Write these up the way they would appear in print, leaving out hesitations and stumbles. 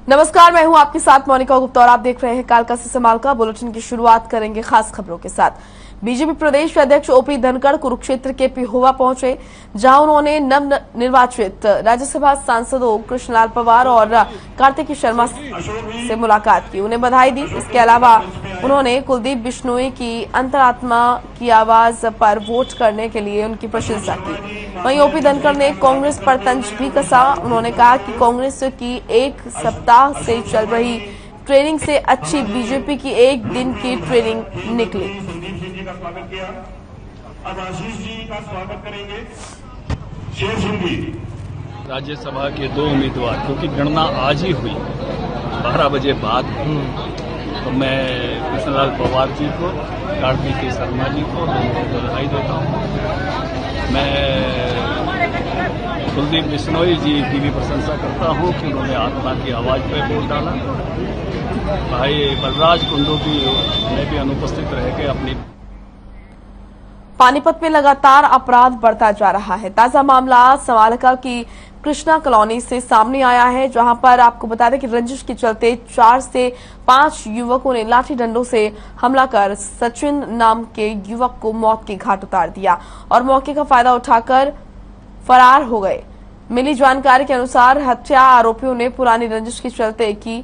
नमस्कार, मैं हूं आपके साथ मोनिका गुप्ता और आप देख रहे हैं कालका से समालका बुलेटिन की शुरुआत करेंगे खास खबरों के साथ। बीजेपी प्रदेश अध्यक्ष ओपी धनखड़ कुरुक्षेत्र के पिहोवा पहुंचे, जहां उन्होंने नव निर्वाचित राज्यसभा सांसदों कृष्णलाल पंवार और कार्तिकी शर्मा से मुलाकात की, उन्हें बधाई दी। इसके अलावा उन्होंने कुलदीप बिश्नोई की अंतरात्मा की आवाज पर वोट करने के लिए उनकी प्रशंसा की। वहीं ओपी धनखड़ ने कांग्रेस पर तंज भी कसा। उन्होंने कहा कि कांग्रेस की एक सप्ताह से चल रही ट्रेनिंग से अच्छी बीजेपी की एक दिन की ट्रेनिंग निकली। का स्वागत किया। अब आशीष जी का स्वागत करेंगे शेर सिंह जी। राज्यसभा के 2 उम्मीदवार, क्योंकि गणना आज ही हुई 12 बजे बाद, तो मैं कृष्णलाल पंवार जी को, कार्तिकी शर्मा जी को बधाई देता हूँ। मैं कुलदीप बिश्नोई जी की भी प्रशंसा करता हूँ कि उन्होंने आत्मा की आवाज पर वोट डाला। भाई बलराज कुंडू भी मैं भी अनुपस्थित रह के अपनी। पानीपत में लगातार अपराध बढ़ता जा रहा है। ताजा मामला समालका की कृष्णा कॉलोनी से सामने आया है, जहां पर आपको बता दें कि रंजिश के चलते 4 से 5 युवकों ने लाठी डंडों से हमला कर सचिन नाम के युवक को मौत के घाट उतार दिया और मौके का फायदा उठाकर फरार हो गए। मिली जानकारी के अनुसार हत्या आरोपियों ने पुरानी रंजिश के चलते की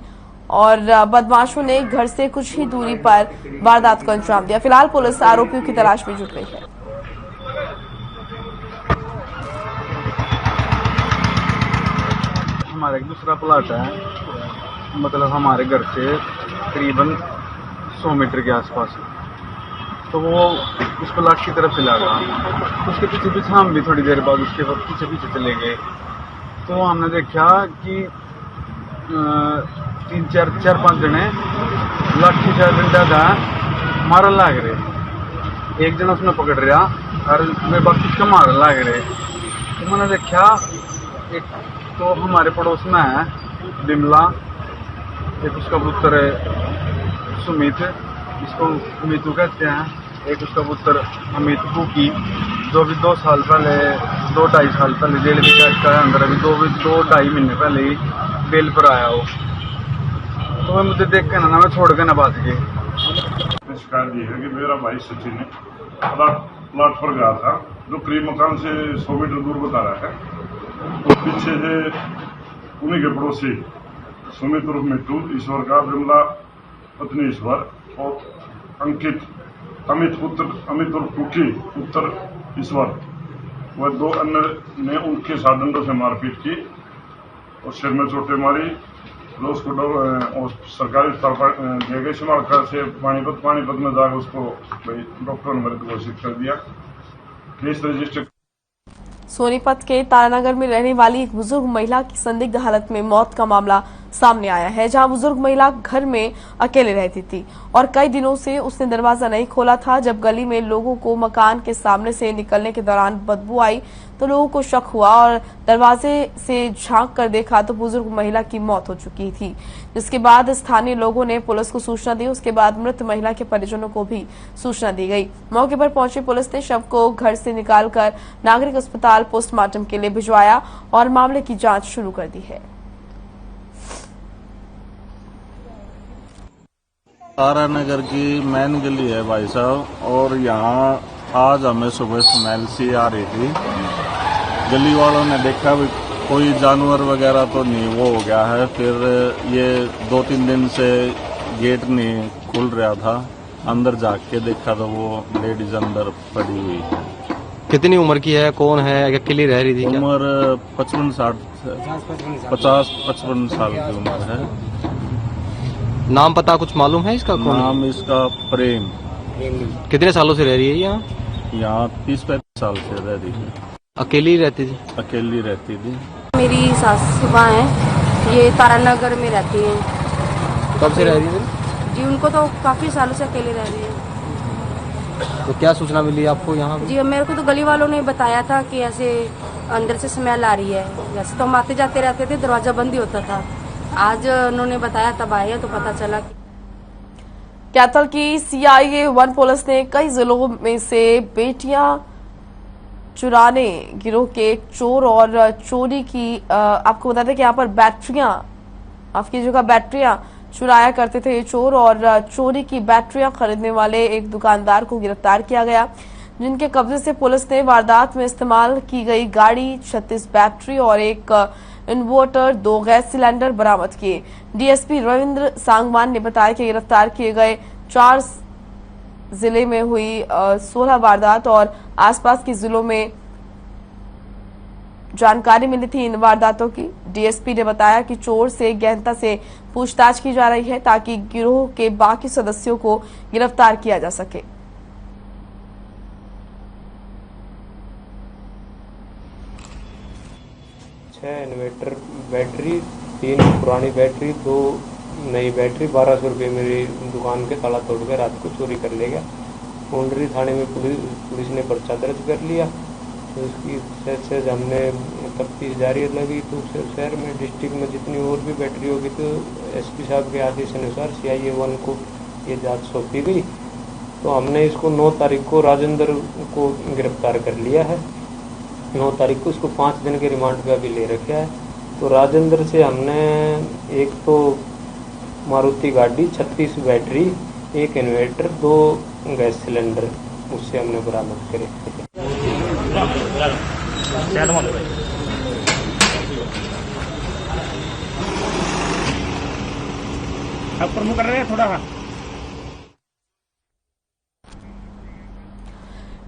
और बदमाशों ने घर से कुछ ही दूरी पर वारदात को अंजाम दिया। फिलहाल पुलिस आरोपियों की तलाश में जुट गई है। हमारा एक दूसरा प्लाट है, मतलब हमारे घर से करीबन 100 मीटर के आसपास, तो वो उस प्लाट की तरफ चला गया। उसके पीछे पीछे हम भी थोड़ी देर बाद उसके पीछे पीछे चले गए, तो हमने देखा कि 3-4-5 जने लाठी से डंडा का मारन लाग रहे। एक जन उसने पकड़ रहा और मैं बाकी उसका मारन लाग रहे। तो मैंने देखा एक तो हमारे पड़ोस में है बिमला, एक उसका पुत्र सुमित, इसको मीतू कहते हैं, एक उसका पुत्र अमित बुकी, जो भी 2 साल पहले 2-2.5 साल पहले जेल की कैद का अंदर, अभी 2-2.5 महीने पहले ही बेल पर आया हो। तो मैं मुझे देख के ना मैं छोड़ के ना बात गई। शिकायत ये है कि मेरा भाई सचिन ने प्लाट पर गया था, जो करीब मकान से 100 मीटर दूर बता रहा है। तो पीछे से उन्हीं के पड़ोसी सुमित उर्फ मिट्टू, ईश्वर का बिमला पत्नी ईश्वर और अंकित अमित पुत्र अमित उर्फ कुकी पुत्र ईश्वर, वह 2 अन्य ने उनके साथ डंडों से मारपीट की और सिर में चोटें मारी। उसको सरकारी दिए गए समालका से पानीपत में जाकर उसको डॉक्टर ने मृत घोषित कर दिया। Case register. सोनीपत के तारानगर में रहने वाली एक बुजुर्ग महिला की संदिग्ध हालत में मौत का मामला सामने आया है, जहां बुजुर्ग महिला घर में अकेले रहती थी और कई दिनों से उसने दरवाजा नहीं खोला था। जब गली में लोगों को मकान के सामने से निकलने के दौरान बदबू आई तो लोगों को शक हुआ और दरवाजे से झांक कर देखा तो बुजुर्ग महिला की मौत हो चुकी थी, जिसके बाद स्थानीय लोगों ने पुलिस को सूचना दी। उसके बाद मृत महिला के परिजनों को भी सूचना दी गई। मौके पर पहुंची पुलिस ने शव को घर से निकालकर नागरिक अस्पताल पोस्टमार्टम के लिए भिजवाया और मामले की जांच शुरू कर दी है। तारानगर की मेन गली है भाई साहब, और यहाँ आज हमें सुबह स्मेल सी आ रही थी। गली वालों ने देखा भी कोई जानवर वगैरह तो नहीं वो हो गया है। फिर ये 2-3 दिन से गेट नहीं खुल रहा था, अंदर जाके देखा तो वो लेडीज अंदर पड़ी हुई है। कितनी उम्र की है, कौन है, अकेली रह रही थी? उम्र 55 साल की उम्र है। नाम पता कुछ मालूम है इसका? कौन नाम इसका प्रेम। कितने सालों से रह रही है यहाँ? यहाँ 30-35 साल से रह रही है। अकेली रहती थी? अकेली रहती थी। मेरी सासू माँ है, ये तारानगर में रहती हैं। कब से रह रही है जी? उनको तो काफी सालों से अकेले रह रही है। तो क्या सूचना मिली आपको यहाँ? जी मेरे को तो गली वालों ने बताया था कि ऐसे अंदर से स्मेल आ रही है। वैसे तो हम आते जाते रहते थे, दरवाजा बंद ही होता था। आज उन्होंने बताया तब आए तो पता चला। कैथल की CIA 1 पुलिस ने कई जिलों में से बेटियां चुराने गिरोह के चोर और चोरी की आपको बता दें कि यहाँ पर बैटरियां माफ कीजिएगा बैटरियां चुराया करते थे ये चोर, और चोरी की बैटरियां खरीदने वाले एक दुकानदार को गिरफ्तार किया गया, जिनके कब्जे से पुलिस ने वारदात में इस्तेमाल की गई गाड़ी, 36 बैटरी और एक इन्वर्टर, 2 गैस सिलेंडर बरामद किए। डीएसपी रविंद्र सांगवान ने बताया कि गिरफ्तार किए गए 4 जिले में हुई 16 वारदात और आसपास के जिलों में जानकारी मिली थी इन वारदातों की। डीएसपी ने बताया कि चोर से गहनता से पूछताछ की जा रही है ताकि गिरोह के बाकी सदस्यों को गिरफ्तार किया जा सके। इन्वर्टर बैटरी, 3 पुरानी बैटरी, 2 नई बैटरी, 1200 रुपये मेरी दुकान के ताला तोड़ कर रात को चोरी कर ले गया। मुंडरी थाने में पुलिस ने पर्चा दर्ज कर लिया। तो उसकी से हमने तफ्तीश जारी लगी। तो शहर में, डिस्ट्रिक्ट में जितनी और भी बैटरी होगी तो एसपी साहब के आदेश अनुसार CIA 1 को ये जांच सौंपी गई। तो हमने इसको 9 तारीख को राजेंद्र को गिरफ्तार कर लिया है। 9 तारीख को इसको 5 दिन के रिमांड पे अभी ले रखा है। तो राजेंद्र से हमने एक तो मारुति गाड़ी, 36 बैटरी, 1 इन्वर्टर, 2 गैस सिलेंडर उससे हमने बरामद करे। अब प्रमुख कर रहे हैं थोड़ा।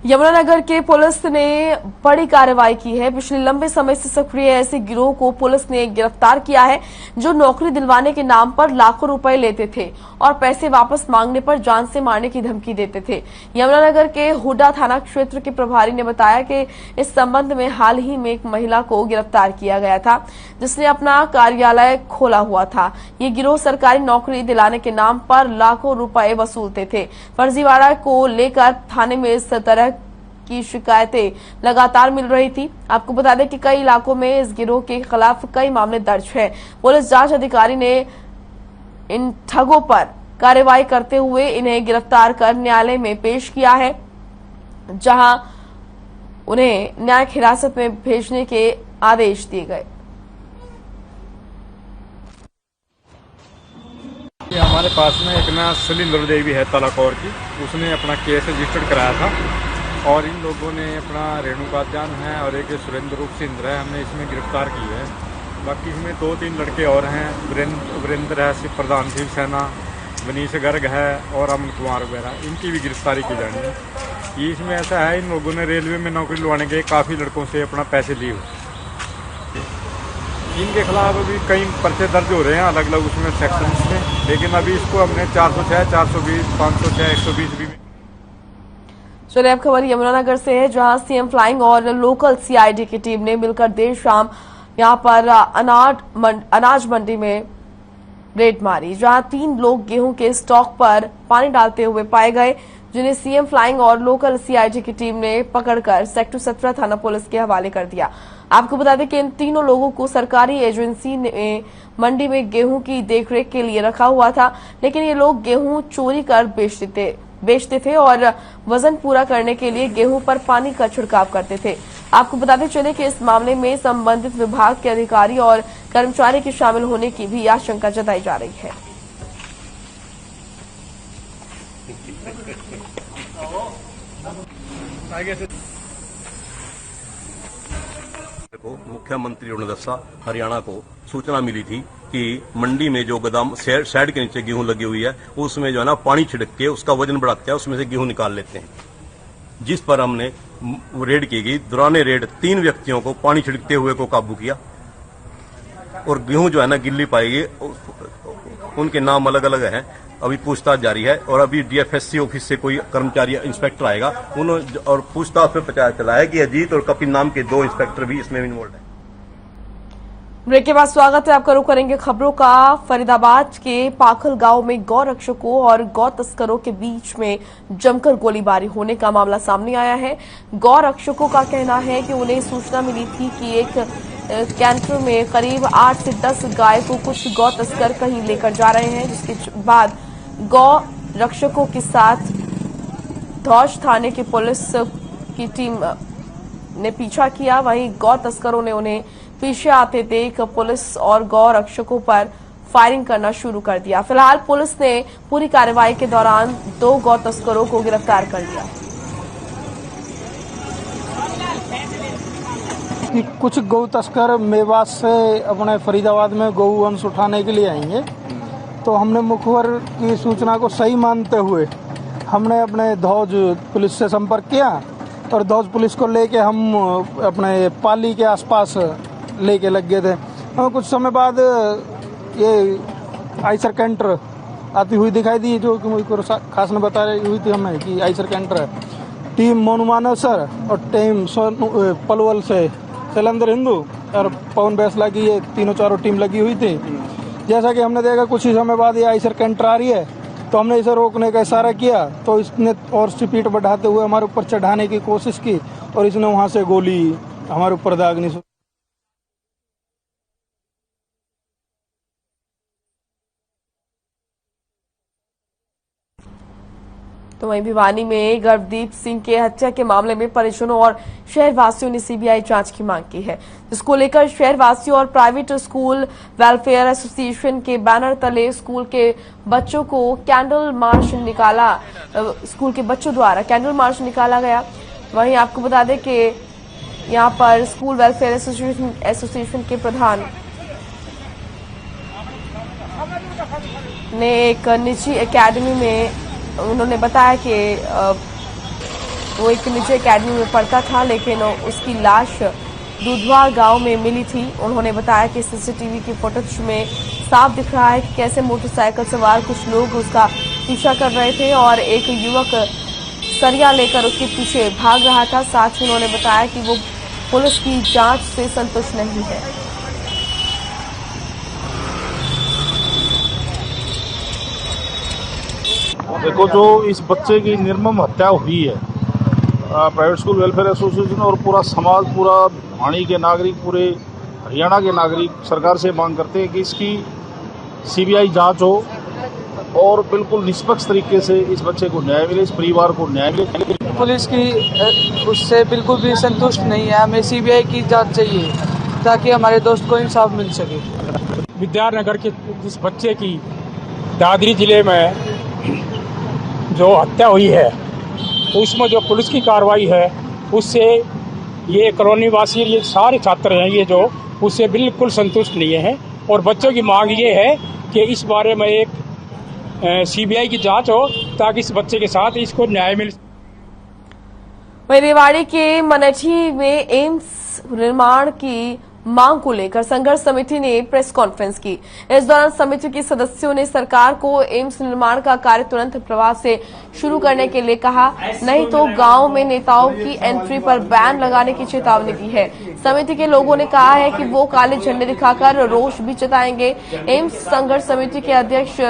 यमुनानगर के पुलिस ने बड़ी कार्रवाई की है। पिछले लंबे समय से सक्रिय ऐसे गिरोह को पुलिस ने गिरफ्तार किया है जो नौकरी दिलवाने के नाम पर लाखों रुपए लेते थे और पैसे वापस मांगने पर जान से मारने की धमकी देते थे। यमुनानगर के हुडा थाना क्षेत्र के प्रभारी ने बताया कि इस संबंध में हाल ही में एक महिला को गिरफ्तार किया गया था जिसने अपना कार्यालय खोला हुआ था। ये गिरोह सरकारी नौकरी दिलाने के नाम पर लाखों रुपए वसूलते थे। फर्जीवाड़ा को लेकर थाने में इस तरह की शिकायतें लगातार मिल रही थी। आपको बता दें कि कई इलाकों में इस गिरोह के खिलाफ कई मामले दर्ज हैं। पुलिस जांच अधिकारी ने इन ठगों पर कार्रवाई करते हुए इन्हें गिरफ्तार कर न्यायालय में पेश किया है, जहां उन्हें न्यायिक हिरासत में भेजने के आदेश दिए गए। हमारे पास में एक ना सलिंदर देवी है तलाकौर की, उसने अपना केस रजिस्टर्ड कराया था और इन लोगों ने अपना रेणुका जान है और एक सुरेंद्र रूप सिंह है, हमने इसमें गिरफ्तार की है। बाकी इसमें 2-3 लड़के और हैं, वीरेंद्र है प्रधान शिवसेना, मनीष गर्ग है और अमन कुमार वगैरह, इनकी भी गिरफ्तारी की जानी है। इसमें ऐसा है, इन लोगों ने रेलवे में नौकरी लुआने के काफ़ी लड़कों से अपना पैसे लिए। इनके खिलाफ अभी कई पर्चे दर्ज हो रहे हैं अलग अलग उसमें सेक्शन में, लेकिन अभी इसको हमने 406, 420, 506, 120 भी। चलिए अब खबर यमुनानगर से है, जहां सीएम फ्लाइंग और लोकल CID की टीम ने मिलकर देर शाम यहां पर अनाज मंडी में रेड मारी, जहां 3 लोग गेहूं के स्टॉक पर पानी डालते हुए पाए गए, जिन्हें सीएम फ्लाइंग और लोकल CID की टीम ने पकड़कर सेक्टर 17 थाना पुलिस के हवाले कर दिया। आपको बता दें कि इन तीनों लोगों को सरकारी एजेंसी ने मंडी में गेहूं की देखरेख के लिए रखा हुआ था, लेकिन ये लोग गेहूं चोरी कर बेचते थे और वजन पूरा करने के लिए गेहूं पर पानी का छिड़काव करते थे। आपको बताते चले कि इस मामले में संबंधित विभाग के अधिकारी और कर्मचारी के शामिल होने की भी आशंका जताई जा रही है। मुख्यमंत्री अरुण हरियाणा को सूचना मिली थी कि मंडी में जो गोदाम शेड के नीचे गेहूं लगी हुई है उसमें जो है ना पानी छिड़क के उसका वजन बढ़ाते हैं, उसमें से गेहूं निकाल लेते हैं, जिस पर हमने रेड की गई। दौरान रेड 3 व्यक्तियों को पानी छिड़कते हुए को काबू किया और गेहूं जो है ना गिल्ली पाई गई। उनके नाम अलग अलग हैं, अभी पूछताछ जारी है और अभी DFSC ऑफिस से कोई कर्मचारी इंस्पेक्टर आएगा और पूछताछ में पता चला है कि अजीत और कपिल नाम के 2 इंस्पेक्टर भी इसमें इन्वॉल्व है। ब्रेक के बाद स्वागत है आपका। रुख करेंगे खबरों का। फरीदाबाद के पाखल गांव में गौ रक्षकों और गौ तस्करों के बीच में जमकर गोलीबारी होने का मामला सामने आया है। गौ रक्षकों का कहना है कि उन्हें सूचना मिली थी कि एक कैंटर में करीब 8 से 10 गाय को कुछ गौ तस्कर कहीं लेकर जा रहे हैं, जिसके बाद गौ रक्षकों के साथ धौज थाने की पुलिस की टीम ने पीछा किया। वहीं गौ तस्करों ने उन्हें पीछे आते देख पुलिस और गौ रक्षकों पर फायरिंग करना शुरू कर दिया। फिलहाल पुलिस ने पूरी कार्रवाई के दौरान 2 गौ तस्करों को गिरफ्तार कर लिया। कुछ गौ तस्कर मेवात से अपने फरीदाबाद में गौ वंश उठाने के लिए आएंगे, तो हमने मुखबर की सूचना को सही मानते हुए हमने अपने धौज पुलिस से संपर्क किया और धौज पुलिस को लेके हम अपने पाली के आसपास लेके लग गए थे। और कुछ समय बाद ये आइसर कैंटर आती हुई दिखाई दी, जो कि मुझको खास ने बता रही हुई थी हमें कि आइसर कैंटर है। टीम मोनू मानव सर और टीम पलवल से शैलेंद्र हिंदू और पवन बैसला की ये तीनों चारों टीम लगी हुई थी। जैसा कि हमने देखा कुछ ही समय बाद ये आइसर कैंटर आ रही है, तो हमने इसे रोकने का इशारा किया, तो इसने और स्पीड बढ़ाते हुए हमारे ऊपर चढ़ाने की कोशिश की और इसने वहां से गोली हमारे ऊपर दागनी। तो वहीं भिवानी में गर्भदीप सिंह के हत्या के मामले में परिजनों और शहरवासियों ने सीबीआई जांच की मांग की है, जिसको लेकर शहरवासियों और प्राइवेट स्कूल वेलफेयर एसोसिएशन के बैनर तले स्कूल के बच्चों को कैंडल मार्च निकाला। स्कूल के बच्चों द्वारा कैंडल मार्च निकाला गया। वहीं आपको बता दें कि यहां पर स्कूल वेलफेयर एसोसिएशन के प्रधान ने एक निजी एकेडमी में उन्होंने बताया कि वो एक निजी एकेडमी में पढ़ता था, लेकिन उसकी लाश दूधवार गांव में मिली थी। उन्होंने बताया कि सीसीटीवी की फुटेज में साफ दिख रहा है कि कैसे मोटरसाइकिल सवार कुछ लोग उसका पीछा कर रहे थे और एक युवक सरिया लेकर उसके पीछे भाग रहा था। साथ ही उन्होंने बताया कि वो पुलिस की जांच से संतुष्ट नहीं है। देखो, जो इस बच्चे की निर्मम हत्या हुई है, प्राइवेट स्कूल वेलफेयर एसोसिएशन और पूरा समाज, पूरा भिवानी के नागरिक, पूरे हरियाणा के नागरिक सरकार से मांग करते हैं कि इसकी सीबीआई जांच हो और बिल्कुल निष्पक्ष तरीके से इस बच्चे को न्याय मिले, इस परिवार को न्याय मिले। पुलिस की उससे बिल्कुल भी संतुष्ट नहीं है। हमें सीबीआई की जांच चाहिए ताकि हमारे दोस्त को इंसाफ मिल सके। विद्यानगर के जिस बच्चे की दादरी जिले में जो हत्या हुई है, उसमें जो पुलिस की कार्रवाई है उससे ये कॉलोनी वासी, ये सारे छात्र हैं, ये जो उससे बिल्कुल संतुष्ट नहीं है। और बच्चों की मांग ये है कि इस बारे में एक सीबीआई की जांच हो ताकि इस बच्चे के साथ इसको न्याय मिल। वहीं रेवाड़ी के मनेठी में एम्स निर्माण की मांग को लेकर संघर्ष समिति ने प्रेस कॉन्फ्रेंस की। इस दौरान समिति के सदस्यों ने सरकार को एम्स निर्माण का कार्य तुरंत प्रभाव से शुरू करने के लिए कहा, नहीं तो गांव में नेताओं की एंट्री पर बैन लगाने की चेतावनी दी है। समिति के लोगों ने कहा है कि वो काले झंडे दिखाकर रोष भी जताएंगे। एम्स संघर्ष समिति के अध्यक्ष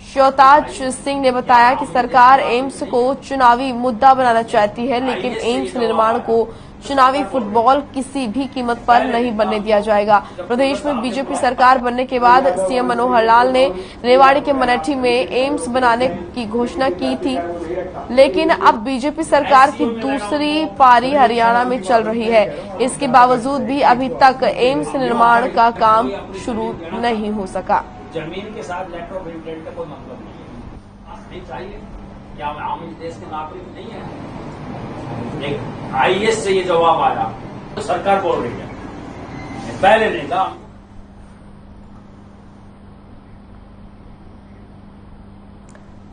शौताज सिंह ने बताया कि सरकार एम्स को चुनावी मुद्दा बनाना चाहती है, लेकिन एम्स निर्माण को चुनावी फुटबॉल किसी भी कीमत पर नहीं बनने दिया जाएगा। प्रदेश में बीजेपी सरकार बनने के बाद सीएम मनोहर लाल ने रेवाड़ी के मनेठी में एम्स बनाने की घोषणा की थी, लेकिन अब बीजेपी सरकार की दूसरी पारी हरियाणा में चल रही है। इसके बावजूद भी अभी तक एम्स निर्माण का काम शुरू नहीं हो सका। जमीन के साथ लेटर ऑफ इंटेंट का कोई मतलब नहीं चाहिए। क्या आम देश के नागरिक नहीं है? एक आईएएस से ये जवाब आया तो सरकार बोल रही है, पहले नहीं था।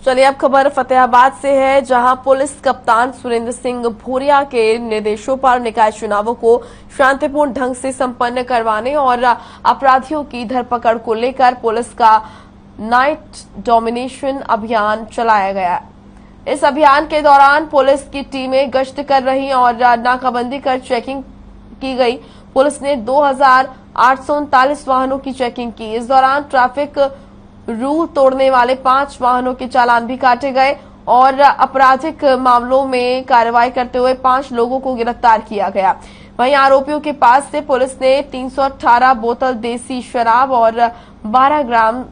चलिए अब खबर फतेहाबाद से है, जहां पुलिस कप्तान सुरेंद्र सिंह भूरिया के निर्देशों पर निकाय चुनावों को शांतिपूर्ण ढंग से संपन्न करवाने और अपराधियों की धरपकड़ को लेकर पुलिस का नाइट डोमिनेशन अभियान चलाया गया। इस अभियान के दौरान पुलिस की टीमें गश्त कर रही और नाकाबंदी कर चेकिंग की गई। पुलिस ने 2839 वाहनों की चेकिंग की। इस दौरान ट्रैफिक रूल तोड़ने वाले 5 वाहनों के चालान भी काटे गए और आपराधिक मामलों में कार्रवाई करते हुए 5 लोगों को गिरफ्तार किया गया। वहीं आरोपियों के पास से पुलिस ने 318 बोतल देसी शराब और 12 ग्राम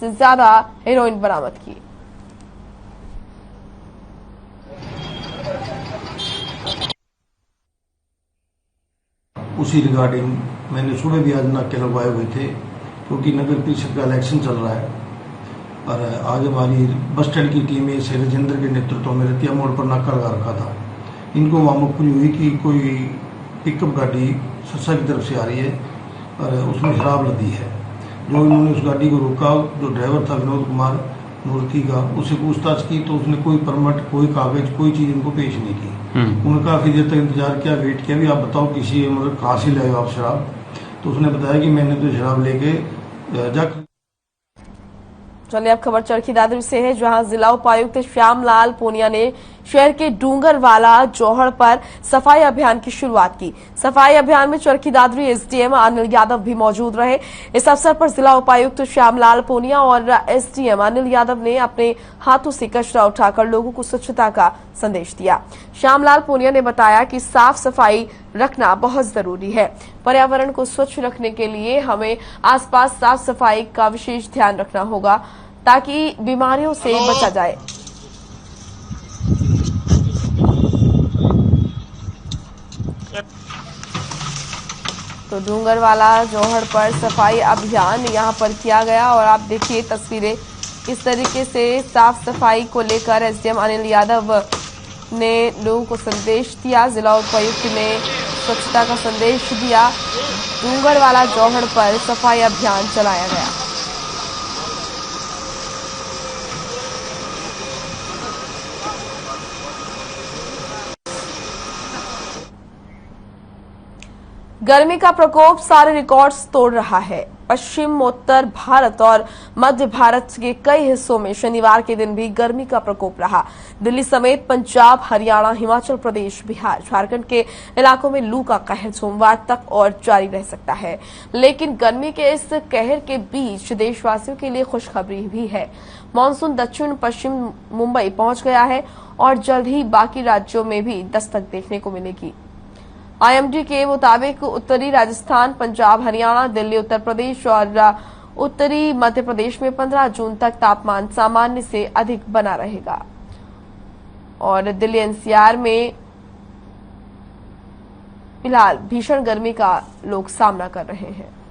से ज्यादा हेरोइन बरामद की। उसी रिगार्डिंग मैंने सुबह भी आज नाके लगवाए हुए थे, क्योंकि नगर परिषद का इलेक्शन चल रहा है और आज हमारी बस स्टैंड की टीम से राजेंद्र के नेतृत्व में रतिया मोड़ पर नाका लगा रखा था। इनको वहाँ मुखबरी हुई कि कोई पिकअप गाड़ी सत्सा की तरफ से आ रही है और उसमें शराब लदी है। जो इन्होंने उस गाड़ी को रोका, जो ड्राइवर था विनोद कुमार मूर्ति का, उससे पूछताछ की तो उसने कोई परमिट, कोई कागज, कोई चीज़ इनको पेश नहीं की। उन्होंने काफ़ी देर तक इंतजार किया, वेट किया, भी आप बताओ किसी मतलब कहाँ से लाए आप शराब। तो उसने बताया कि मैंने तो शराब लेके जाकर। चलिए अब खबर चरखी दादरी से है, जहां जिला उपायुक्त श्यामलाल पूनिया ने शहर के डूंगरवाला जौहड़ पर सफाई अभियान की शुरुआत की। सफाई अभियान में चरखी दादरी एसडीएम अनिल यादव भी मौजूद रहे। इस अवसर पर जिला उपायुक्त श्यामलाल पूनिया और एसडीएम अनिल यादव ने अपने हाथों से कचरा उठाकर लोगों को स्वच्छता का संदेश दिया। श्यामलाल पूनिया ने बताया कि साफ सफाई रखना बहुत जरूरी है। पर्यावरण को स्वच्छ रखने के लिए हमें आसपास साफ सफाई का विशेष ध्यान रखना होगा ताकि बीमारियों से बचा जाए। तो डूंगरवाला जौहड़ पर सफाई अभियान यहां पर किया गया और आप देखिए तस्वीरें किस तरीके से साफ सफाई को लेकर एसडीएम अनिल यादव ने लोगों को संदेश दिया। जिला उपायुक्त ने स्वच्छता का संदेश दिया। डूंगरवाला जौहड़ पर सफाई अभियान चलाया गया। गर्मी का प्रकोप सारे रिकॉर्ड्स तोड़ रहा है। पश्चिम उत्तर भारत और मध्य भारत के कई हिस्सों में शनिवार के दिन भी गर्मी का प्रकोप रहा। दिल्ली समेत पंजाब, हरियाणा, हिमाचल प्रदेश, बिहार, झारखंड के इलाकों में लू का कहर सोमवार तक और जारी रह सकता है। लेकिन गर्मी के इस कहर के बीच देशवासियों के लिए खुशखबरी भी है। मानसून दक्षिण पश्चिम मुंबई पहुंच गया है और जल्द ही बाकी राज्यों में भी दस्तक देखने को मिलेगी। आईएमडी के मुताबिक उत्तरी राजस्थान, पंजाब, हरियाणा, दिल्ली, उत्तर प्रदेश और उत्तरी मध्य प्रदेश में 15 जून तक तापमान सामान्य से अधिक बना रहेगा और दिल्ली एनसीआर में फिलहाल भीषण गर्मी का लोग सामना कर रहे हैं।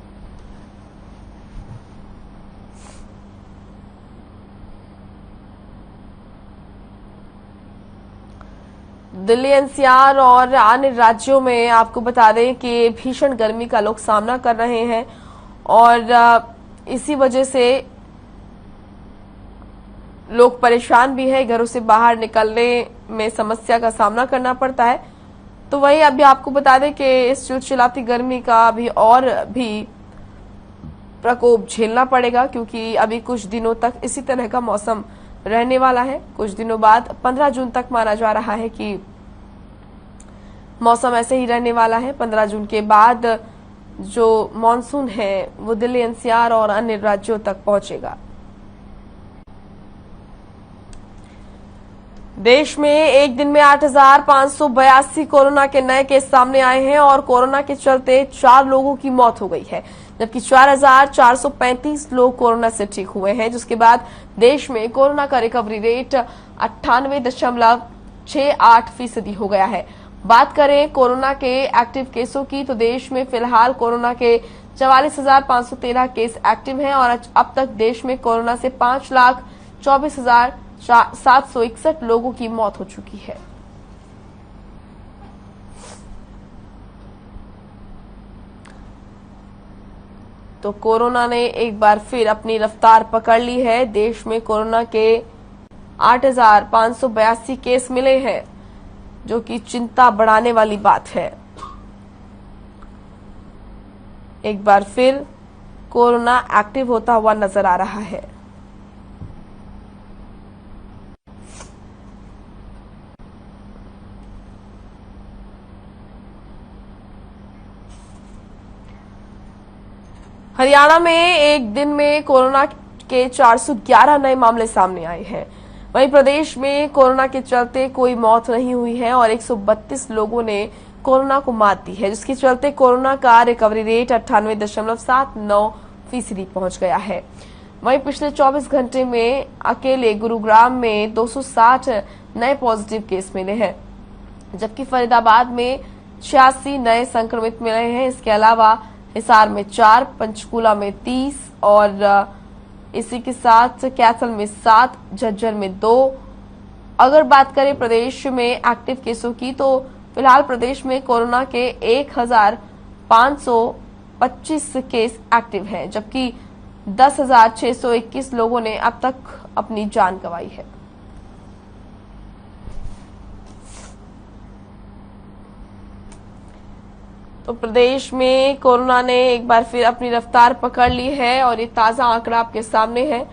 दिल्ली एनसीआर और अन्य राज्यों में आपको बता दें कि भीषण गर्मी का लोग सामना कर रहे हैं और इसी वजह से लोग परेशान भी हैं। घरों से बाहर निकलने में समस्या का सामना करना पड़ता है। तो वहीं अभी आपको बता दें कि इस चिलचिलाती गर्मी का अभी और भी प्रकोप झेलना पड़ेगा, क्योंकि अभी कुछ दिनों तक इसी तरह का मौसम रहने वाला है। कुछ दिनों बाद 15 जून तक माना जा रहा है कि मौसम ऐसे ही रहने वाला है। 15 जून के बाद जो मानसून है वो दिल्ली एनसीआर और अन्य राज्यों तक पहुंचेगा। देश में एक दिन में 8,582 कोरोना के नए केस सामने आए हैं और कोरोना के चलते 4 लोगों की मौत हो गई है, जबकि 4,435 लोग कोरोना से ठीक हुए हैं, जिसके बाद देश में कोरोना का रिकवरी रेट 98.68% हो गया है। बात करें कोरोना के एक्टिव केसों की तो देश में फिलहाल कोरोना के 44,513 केस एक्टिव हैं और अब तक देश में कोरोना से 5,24,761 लोगों की मौत हो चुकी है। तो कोरोना ने एक बार फिर अपनी रफ्तार पकड़ ली है। देश में कोरोना के 8,582 केस मिले हैं, जो कि चिंता बढ़ाने वाली बात है। एक बार फिर कोरोना एक्टिव होता हुआ नजर आ रहा है। हरियाणा में एक दिन में कोरोना के 411 नए मामले सामने आए हैं। वहीं प्रदेश में कोरोना के चलते कोई मौत नहीं हुई है और 132 लोगों ने कोरोना को मात दी है, जिसके चलते कोरोना का रिकवरी रेट 98.79% पहुंच गया है। वहीं पिछले 24 घंटे में अकेले गुरुग्राम में 260 नए पॉजिटिव केस मिले हैं, जबकि फरीदाबाद में 86 नए संक्रमित मिले हैं। इसके अलावा हिसार में 4, पंचकूला में 30, और इसी के साथ कैथल में 7, झज्जर में 2। अगर बात करें प्रदेश में एक्टिव केसों की तो फिलहाल प्रदेश में कोरोना के 1525 केस एक्टिव हैं, जबकि 10,621 लोगों ने अब तक अपनी जान गंवाई है। तो प्रदेश में कोरोना ने एक बार फिर अपनी रफ्तार पकड़ ली है और ये ताजा आंकड़ा आपके सामने है,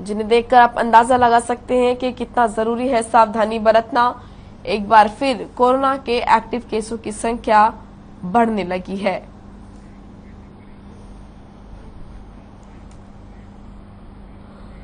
जिन्हें देखकर आप अंदाजा लगा सकते हैं कि कितना जरूरी है सावधानी बरतना। एक बार फिर कोरोना के एक्टिव केसों की संख्या बढ़ने लगी है।